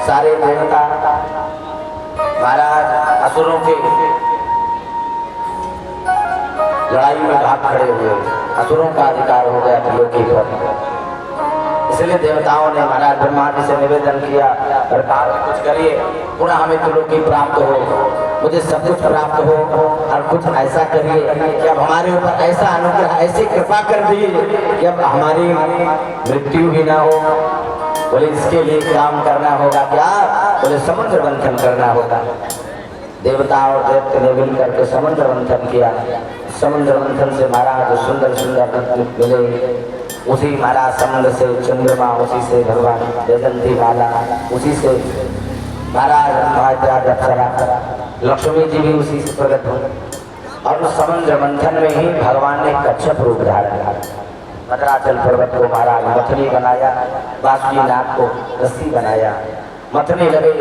सारे देवता महाराज असुरों के लड़ाई में भाग खड़े हुए, असुरों का अधिकार हो गया त्रिलोकी पर। इसलिए देवताओं ने महाराज ब्रह्मा जी से निवेदन किया और कहा कुछ करिए, पुनः हमें त्रिलोकी प्राप्त हो, मुझे सब कुछ प्राप्त हो, और कुछ ऐसा करिए कि अब हमारे ऊपर ऐसा अनुग्रह, ऐसी कृपा कर दी कि अब हमारी मृत्यु भी ना हो। बोले इसके लिए काम करना होगा क्या? बोले समुद्र मंथन करना होगा। देवता और दैत्य ने मिल करके समुद्र मंथन किया। समुद्र मंथन से महाराज सुंदर सुंदर मिले। उसी महाराज समुद्र से चंद्रमा, उसी से भगवान जयंती माला, उसी से महाराज अप्सरा लक्ष्मी जी भी उसी से प्रकट हुए। और उस समुद्र मंथन में ही भगवान ने कच्छप रूप धारण किया। मद्राचल पर्वत को महाराज मथनी बनाया, बासुकीनाथ को रस्सी बनाया। मथनी लगे,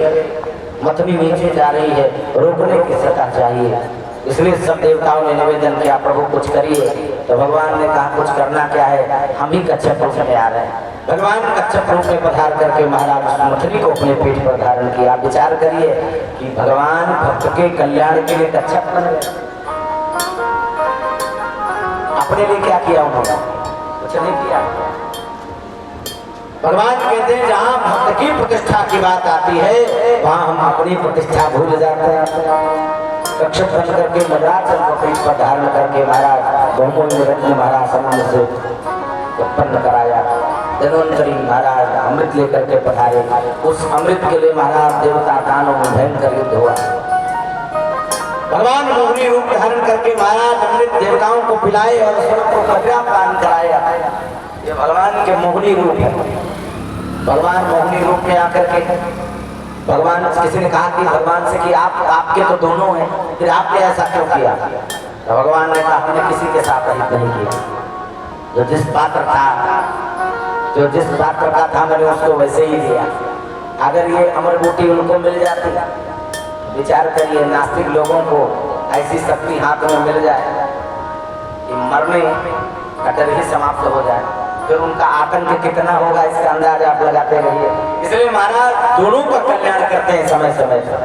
मथनी नीचे जा रही है, रोकने की सत्ता चाहिए। इसलिए सब देवताओं ने निवेदन किया प्रभु कुछ करिए। तो भगवान ने कहा कुछ करना क्या है, हम ही कच्छप रूप में आ रहे हैं। भगवान कच्छप रूप में पधार करके महाराज मथनी को अपने पेट पर धारण किया। आप विचार करिए कि भगवान भक्त के कल्याण के लिए कच्छप बन गए। अपने लिए क्या किया उन्होंने? कुछ नहीं किया। भगवान कहते हैं जहाँ भक्त की प्रतिष्ठा की बात आती है वहाँ हम अपनी प्रतिष्ठा भूल जाते हैं। कच्छप बन करके मद्राचल को पेट पर धारण करके महाराज बहुमूल्य रत्न महाराज समुद्र से उत्पन्न कराया। धन्वंतरी महाराज अमृत लेकर के पधारे। उस अमृत के लिए महाराज देवता दानों में भयंकर युद्ध हुआ। भगवान मोहिनी रूप धारण करके महाराज अमृत देवताओं को पिलाए और सबको कन्या पान कराया। ये भगवान के मोहिनी रूप है। भगवान मोहिनी रूप में आकर के भगवान, किसी ने कहा कि भगवान से कि आपके तो दोनों हैं, फिर आपने ऐसा क्यों किया? तो भगवान ने कहा मैंने किसी के साथ अहित नहीं किया। जो जिस पात्र का था मैंने उसको वैसे ही दिया। अगर ये अमर बूटी उनको मिल जाती, विचार करिए नास्तिक लोगों को ऐसी शक्ति हाथ में मिल जाए कि मरने का डर ही समाप्त हो जाए, फिर उनका आतंक कितना होगा इसका अंदाज आप लगाते रहिए। इसलिए महाराज दोनों का कल्याण करते हैं समय समय पर।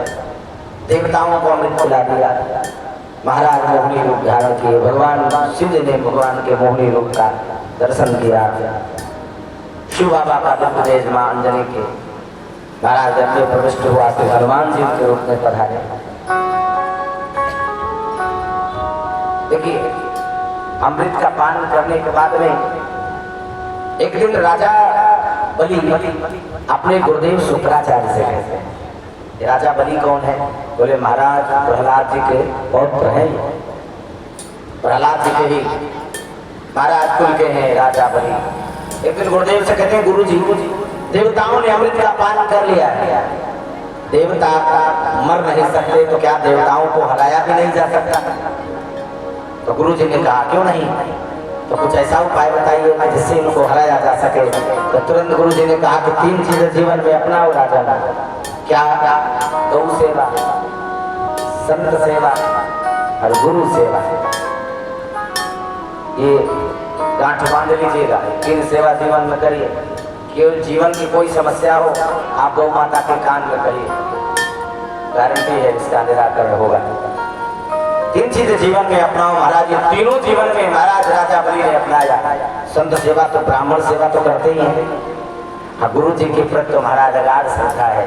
देवताओं को अमृत खिला दिया। महाराज मोहिनी रूप धारण किए। भगवान शिव ने भगवान के मोहिनी रूप का दर्शन किया। शिव बाबा का दिव्य तेज मां अंजनी के महाराज जब में प्रविष्ट हुआ तो हनुमान जी के रूप में पधारे। देखिए अमृत का पान करने के बाद में एक दिन राजा बलि अपने गुरुदेव शुक्राचार्य से कहते हैं, राजा बलि कौन है? बोले महाराज प्रहलाद जी के पौत्र हैं। प्रहलाद जी के ही महाराज कुल के हैं राजा बलि। एक दिन गुरुदेव से कहते हैं गुरु जी देवताओं ने अमृत का पान कर लिया है, देवता मर नहीं सकते तो क्या देवताओं को हराया भी नहीं जा सकता? तो गुरु जी ने कहा क्यों नहीं, तो कुछ ऐसा उपाय बताइए जिससे इनको हराया जा सके। तो तुरंत गुरु जी ने कहा कि 3 चीजें जीवन में अपनाओ राजा। क्या? गौ सेवा, संत सेवा और गुरु सेवा। ये गांठ बांध लीजिएगा, 3 सेवा जीवन में करिए। केवल जीवन की कोई समस्या हो आप गौ माता के कान में कहिए, गारंटी है इसका निराकरण होगा। 3 चीजें जीवन में अपनाओ महाराज। ये तीनों जीवन में महाराज राजा बलि ने अपनाया। संत सेवा तो ब्राह्मण सेवा तो करते ही हैं। गुरु जी के प्रति तो महाराज अगाध श्रद्धा है।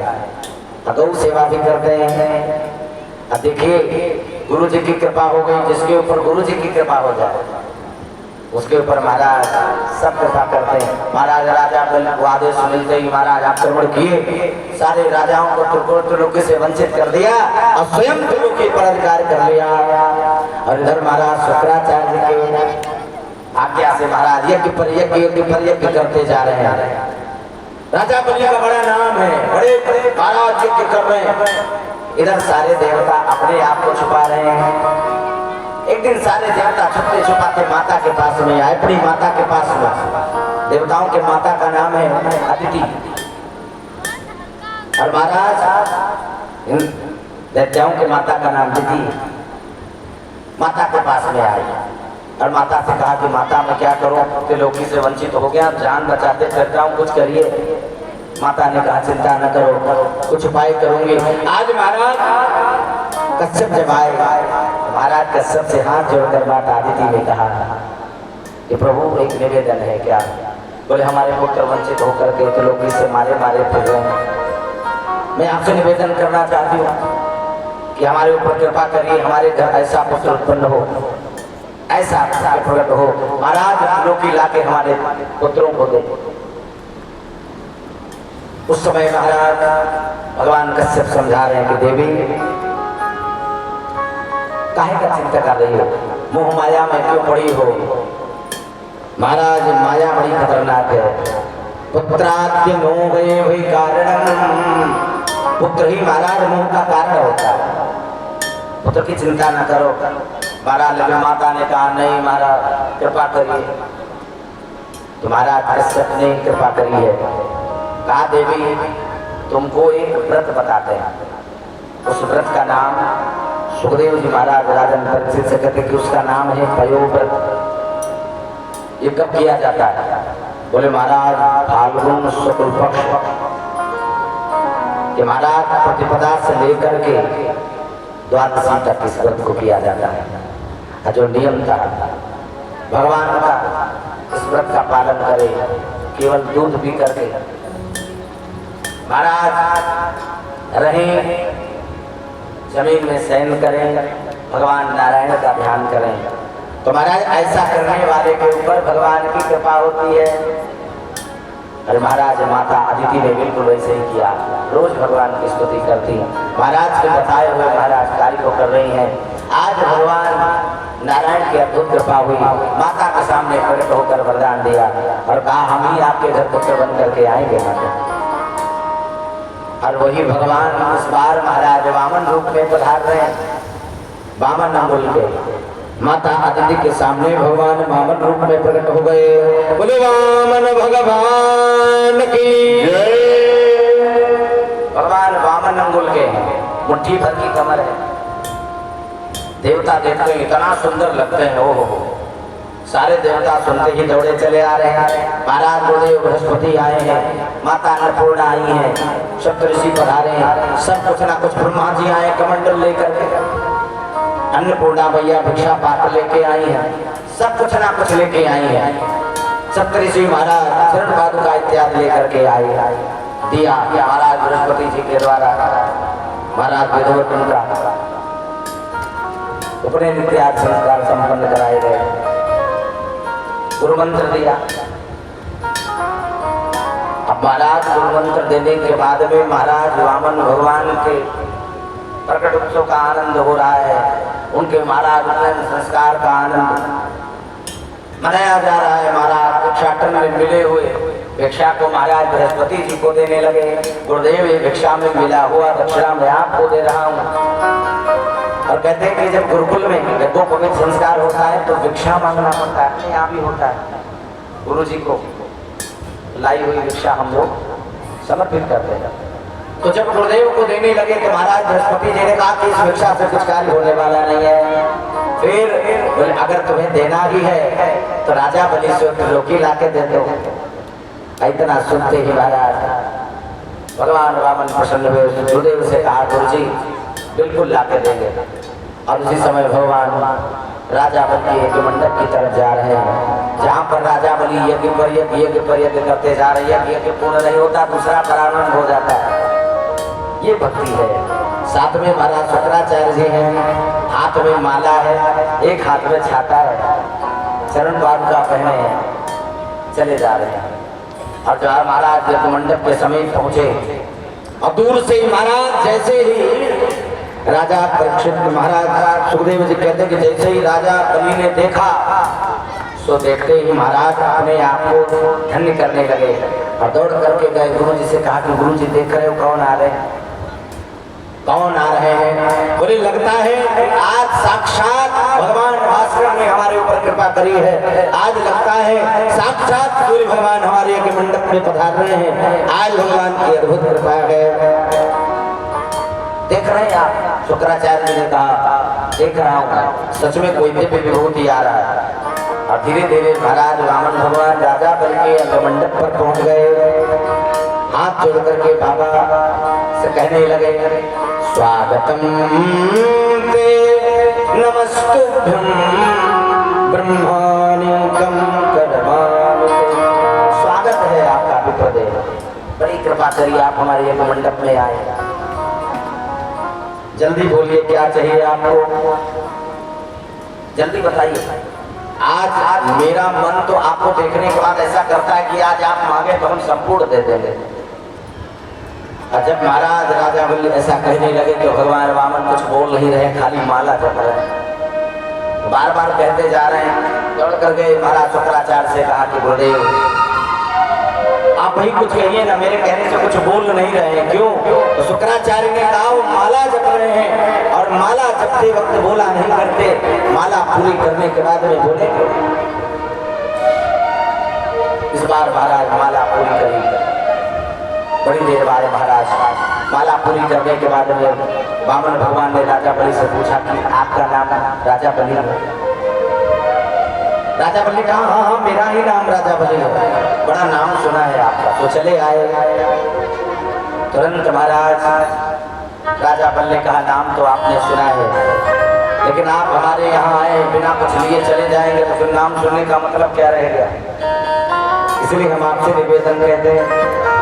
गौ सेवा भी करते हैं। देखिए गुरु जी की कृपा हो गई, जिसके ऊपर गुरु जी की कृपा हो जाए उसके ऊपर महाराज सब कृपा करते हैं। महाराज राजा बलि को आदेश मिलते ही महाराज आक्रमण किए, सारे राजाओं को त्रिलोकी से वंचित कर दिया और स्वयं त्रिलोकी पर अधिकार कर लिया। और इधर महाराज शुक्राचार्य के आज्ञा से महाराज यज्ञ पर यज्ञ करते जा रहे हैं। राजा बलि का बड़ा नाम है, बड़े महाराज यज्ञ कर रहे हैं। इधर सारे देवता अपने आप को छुपा रहे हैं। एक दिन सारे देवता छुपते छुपाते माता के पास में आए, अपनी माता के पास में। देवताओं के माता का नाम है अदिति। और महाराज दैत्यों के माता का नाम दिति। माता के पास में आए और माता से कहा कि माता मैं क्या करूं, त्रिलोकी से वंचित हो गया, जान बचाते फिरता हूं, कुछ करिए। माता ने कहा चिंता न करो, कुछ उपाय करूंगी। आज महाराज कश्यप जब आए, महाराज कश्यप से हाथ जोड़कर माता अदिति ने कहा कि प्रभु एक निवेदन है क्या? बोले हमारे पुत्र वंचित होकर के तो लोग इससे मारे मारे फिर रहे हैं। मैं आपसे निवेदन करना चाहती हूँ कि हमारे ऊपर कृपा करिए, हमारे घर ऐसा पुत्र उत्पन्न हो, ऐसा प्रकट हो। महाराज लोग लाके हमारे पुत्रों को दे। उस समय महाराज भगवान कश्यप समझा रहे हैं कि देवी काहे का चिंता कर रही हो, मोह माया में क्यों पड़ी हो? महाराज माया बड़ी खतरनाक है। पुत्राद्य मोह गए हुई कारण, पुत्र ही महाराज मोह का कारण होता है। पुत्र की चिंता न करो। महाराज लगे माता ने कहा नहीं महाराज कृपा करिए। तो महाराज कश्यप ने कृपा करी है। कहा देवी तुमको एक व्रत बताते हैं, उस व्रत का नाम सुखदेव जी महाराज राजन परीक्षित से कहते कि उसका नाम है पयोव्रत। ये कब किया जाता है? बोले महाराज फाल्गुन शुक्ल पक्ष के महाराज प्रतिपदा से लेकर के द्वादशी तक इस व्रत को किया जाता है। जो नियम था भगवान का, इस व्रत का पालन करे, केवल दूध पी करके महाराज रहें, जमीन में शयन करें, भगवान नारायण का ध्यान करें। तो महाराज ऐसा करने वाले के ऊपर भगवान की कृपा होती है। अरे महाराज माता अदिति ने बिल्कुल वैसे ही किया, रोज भगवान की स्तुति करती। महाराज के बताए हुए महाराज कार्य को कर रही हैं। आज भगवान नारायण की अद्भुत कृपा हुई, माता के सामने प्रकट होकर वरदान दिया और कहा हम ही आपके घर पुत्र बन करके आएंगे माता। और वही भगवान इस बार महाराज वामन रूप में पधार रहे हैं। वामन अंगुल के माता अदिति के सामने भगवान वामन रूप में प्रकट हो गए। बोले वामन भगवान की जय। भगवान वामन अंगुल के हैं, मुट्ठी भर की कमर है। देवता देखते हैं इतना सुंदर लगते हैं, ओहो सारे देवता सुनते ही दौड़े चले आ रहे हैं। महाराज गुरुदेव बृहस्पति आए हैं, माता अन्नपूर्णा आई है, सप्तऋषि पधारे हैं, सब कुछ ना कुछ ब्रह्मा जी आए कमंडल लेकर के, अन्नपूर्णा मैया भिक्षा पात्र लेके आई है, सब कुछ ना कुछ लेके आई है। सप्तऋषि महाराज चरण पादुका इत्यादि लेकर के आए दिया महाराज बृहस्पति जी के द्वारा। महाराज विधवत उनका उपनयन इत्यादि संस्कार संपन्न कराए गए, गुरु मंत्र दिया। अब महाराज गुरु मंत्र देने के बाद में महाराज वामन भगवान के प्रकट उत्सव का आनंद हो रहा है। उनके महाराज संस्कार का आनंद मनाया जा रहा है। महाराज भिक्षाटन में मिले हुए भिक्षा को महाराज बृहस्पति जी को देने लगे। गुरुदेव ये भिक्षा में मिला हुआ दक्षिणा मैं आपको दे रहा हूँ। और कहते हैं कि जब गुरुकुल में यज्ञोपवीत संस्कार होता है तो भिक्षा मांगना पड़ता है, अपने आप ही होता है। गुरु जी को लाई हुई भिक्षा हम लोग समर्पित करते हैं। तो जब गुरुदेव को देने लगे तो महाराज बृहस्पति जी ने कहा कि इस भिक्षा से कुछ कार्य होने वाला नहीं है। फिर बोले अगर तुम्हें देना ही है तो राजा बलि से त्रिलोकी ला के दे दो। इतना सुनते ही महाराज भगवान वामन प्रसन्न हुए, गुरुदेव से कहा गुरु जी बिल्कुल ला के देंगे। और उसी समय भगवान राजा बलि यज्ञ मंडप की तरफ जा रहे हैं, जहाँ पर राजा बलि यज्ञ पर यज्ञ करते जा रहे हैं। यज्ञ पूर्ण नहीं होता, दूसरा प्रारंभ हो जाता है। ये भक्ति है। साथ में महाराज शुक्राचार्य जी हैं, हाथ में माला है, एक हाथ में छाता है, चरण पादुका पहने हैं, चले जा रहे हैं। और जब महाराज यज्ञ मंडप के समीप पहुंचे और दूर से ही महाराज जैसे ही राजा परीक्षित महाराज सुखदेव जी कहते कि जैसे ही राजा बलि ने देखा सो देखते ही महाराज अपने आप को धन्य करने लगे और दौड़ करके गए। गुरु जी से कहा कि गुरु जी देख रहे हो कौन आ रहे हैं, कौन आ रहे हैं? बोले लगता है आज साक्षात भगवान भास्कर ने हमारे ऊपर कृपा करी है। आज लगता है साक्षात सूर्य भगवान हमारे यज्ञ मंडप में पधार रहे हैं। आज भगवान की अद्भुत कृपा है। देख रहे हैं आप? शुक्राचार्य जी ने कहा देख रहा हूँ, सच में कोई दिव्य विभूति आ रहा है। और धीरे धीरे महाराज वामन भगवान राजा बलि के यज्ञ मंडप पर पहुंच गए। हाथ जोड़ करके बाबा से कहने लगे, स्वागतम ते नमस्तुभ्यं ब्रह्मानिकं करमानुते। स्वागत है आपका विप्रदेव, बड़ी कृपा करिए आप हमारे एक मंडप में आए। जल्दी बोलिए क्या चाहिए आपको, जल्दी बताइए। आज मेरा मन तो आपको देखने के बाद ऐसा करता है कि आज आप मांगे तो हम संपूर्ण दे देंगे। और जब महाराज राजा बल्ली ऐसा कहने लगे तो भगवान वामन कुछ बोल नहीं रहे, खाली माला जप रहे हैं। बार बार कहते जा रहे हैं। दौड़ कर गए महाराज शुक्राचार्य से कहा कि गुरुदेव आप वही कुछ कहिए ना, मेरे कहने से कुछ बोल नहीं रहे हैं, क्यों? तो शुक्राचार्य ने कहा वो माला जप रहे हैं और माला जपते वक्त बोला नहीं करते, माला पूरी करने के बाद में बोले। इस बार महाराज माला पूरी करी, बड़ी देर बाद महाराज माला पूरी करने के बाद में वामन भगवान ने राजा बलि से पूछा कि आपका नाम राजा बलि है? राजा बलि कहा हाँ हाँ मेरा ही नाम राजा बलि है, बड़ा नाम सुना है आपका। तो चले आए तुरंत महाराज राजा बलि ने कहा नाम तो आपने सुना है, लेकिन आप हमारे यहाँ आए बिना कुछ लिए चले जाएंगे तो फिर नाम सुनने का मतलब क्या रहेगा? इसलिए हम आपसे निवेदन कहते हैं